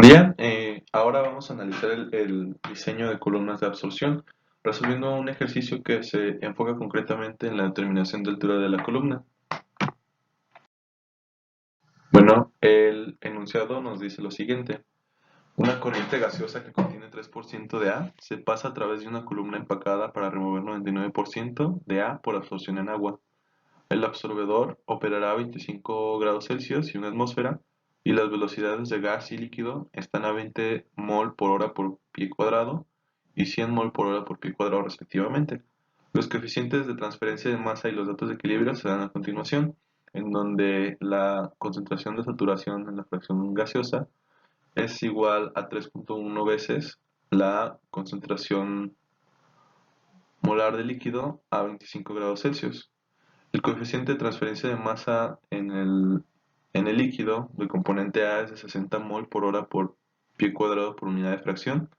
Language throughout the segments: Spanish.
Buen día, ahora vamos a analizar el diseño de columnas de absorción, resolviendo un ejercicio que se enfoca concretamente en la determinación de altura de la columna. Bueno, el enunciado nos dice lo siguiente: una corriente gaseosa que contiene 3% de A se pasa a través de una columna empacada para remover 99% de A por absorción en agua. El absorbedor operará a 25 grados Celsius y una atmósfera, y las velocidades de gas y líquido están a 20 mol por hora por pie cuadrado y 100 mol por hora por pie cuadrado respectivamente. Los coeficientes de transferencia de masa y los datos de equilibrio se dan a continuación, en donde la concentración de saturación en la fracción gaseosa es igual a 3.1 veces la concentración molar de líquido a 25 grados Celsius. El coeficiente de transferencia de masa en el líquido del componente A es de 60 mol por hora por pie cuadrado por unidad de fracción,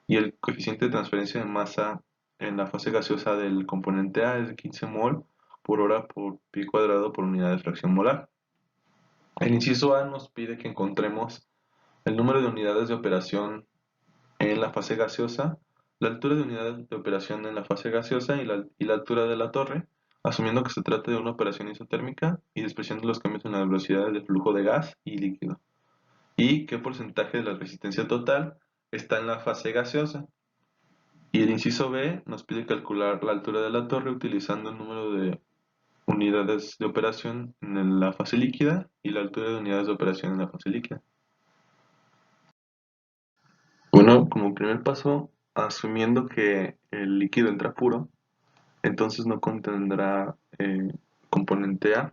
y el coeficiente de transferencia de masa en la fase gaseosa del componente A es de 15 mol por hora por pie cuadrado por unidad de fracción molar. El inciso A nos pide que encontremos el número de unidades de operación en la fase gaseosa, la altura de unidades de operación en la fase gaseosa y la altura de la torre, asumiendo que se trata de una operación isotérmica y despreciando los cambios en la velocidad de flujo de gas y líquido. Y qué porcentaje de la resistencia total está en la fase gaseosa. Y el inciso B nos pide calcular la altura de la torre utilizando el número de unidades de operación en la fase líquida y la altura de unidades de operación en la fase líquida. Bueno, como primer paso, asumiendo que el líquido entra puro, entonces no contendrá componente A,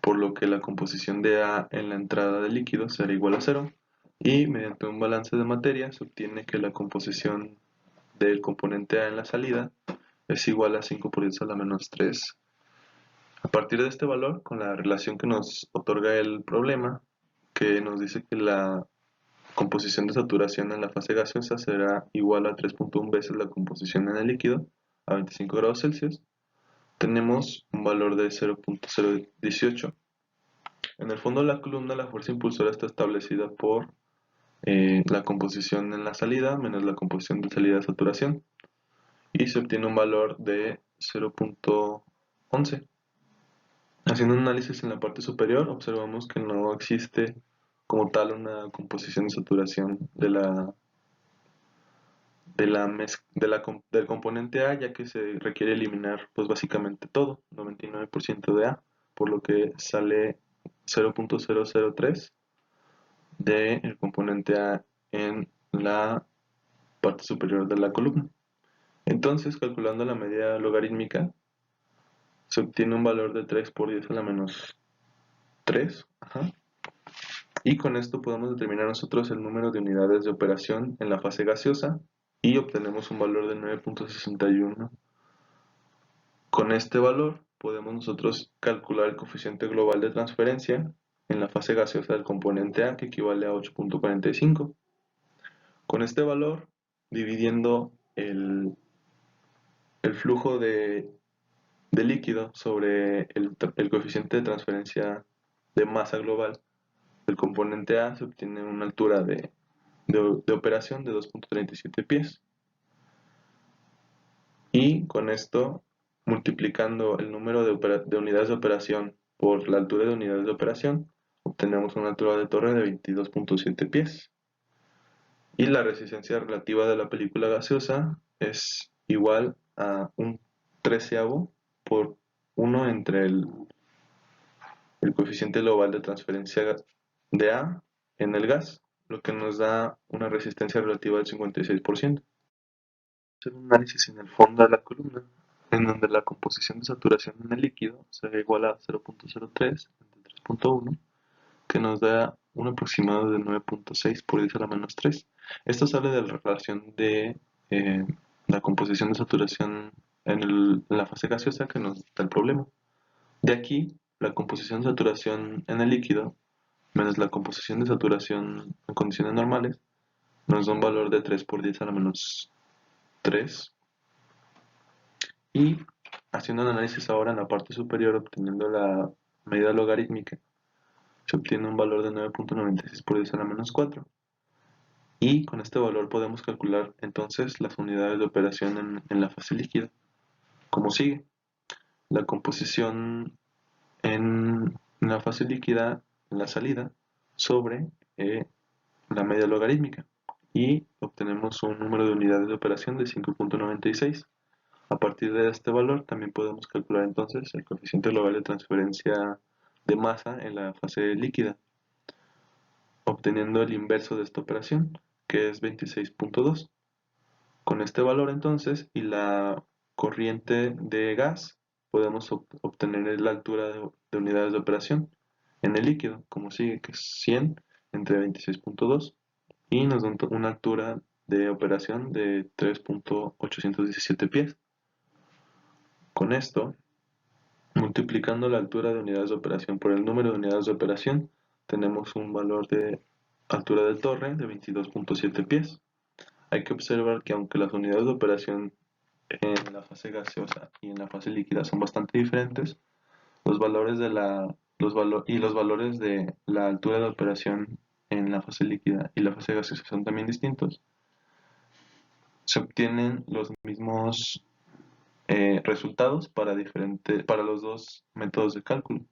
por lo que la composición de A en la entrada del líquido será igual a cero, y mediante un balance de materia se obtiene que la composición del componente A en la salida es igual a 5 por 10 a la menos 3. A partir de este valor, con la relación que nos otorga el problema, que nos dice que la composición de saturación en la fase gaseosa será igual a 3.1 veces la composición en el líquido a 25 grados Celsius, tenemos un valor de 0.018. En el fondo de la columna, la fuerza impulsora está establecida por la composición en la salida menos la composición de salida de saturación, y se obtiene un valor de 0.11. Haciendo un análisis en la parte superior, observamos que no existe como tal una composición de saturación del componente A, ya que se requiere eliminar pues básicamente todo, 99% de A, por lo que sale 0.003 del componente A en la parte superior de la columna. Entonces, calculando la medida logarítmica, se obtiene un valor de 3 por 10 a la menos 3. Ajá. Y con esto podemos determinar nosotros el número de unidades de operación en la fase gaseosa y obtenemos un valor de 9.61. Con este valor podemos nosotros calcular el coeficiente global de transferencia en la fase gaseosa del componente A, que equivale a 8.45. Con este valor, dividiendo el flujo de líquido sobre el coeficiente de transferencia de masa global del componente A, se obtiene una altura de operación de 2.37 pies. Y con esto, multiplicando el número de unidades de operación por la altura de unidades de operación, obtenemos una altura de torre de 22.7 pies. Y la resistencia relativa de la película gaseosa es igual a un treceavo por 1 entre el coeficiente global de transferencia de A en el gas, lo que nos da una resistencia relativa del 56%. Hacer un análisis en el fondo de la columna, en donde la composición de saturación en el líquido será igual a 0.03 entre 3.1, que nos da un aproximado de 9.6 por 10 a la menos 3. Esto sale de la relación de eh, la composición de saturación en la fase gaseosa que nos da el problema. De aquí, la composición de saturación en el líquido menos la composición de saturación en condiciones normales nos da un valor de 3 por 10 a la menos 3. Y haciendo un análisis ahora en la parte superior, obteniendo la medida logarítmica, se obtiene un valor de 9.96 por 10 a la menos 4. Y con este valor podemos calcular entonces las unidades de operación en la fase líquida, como sigue. La composición en la fase líquida, en la salida, sobre la media logarítmica. Y obtenemos un número de unidades de operación de 5.96. A partir de este valor también podemos calcular entonces el coeficiente global de transferencia de masa en la fase líquida, obteniendo el inverso de esta operación, que es 26.2. Con este valor entonces y la corriente de gas podemos obtener la altura de unidades de operación en el líquido, como sigue, que es 100 entre 26.2 y nos da una altura de operación de 3.817 pies. Con esto, multiplicando la altura de unidades de operación por el número de unidades de operación, tenemos un valor de altura de torre de 22.7 pies. Hay que observar que aunque las unidades de operación en la fase gaseosa y en la fase líquida son bastante diferentes, los valores de los valores de la altura de operación en la fase líquida y la fase gaseosa son también distintos. Se obtienen los mismos resultados para los dos métodos de cálculo.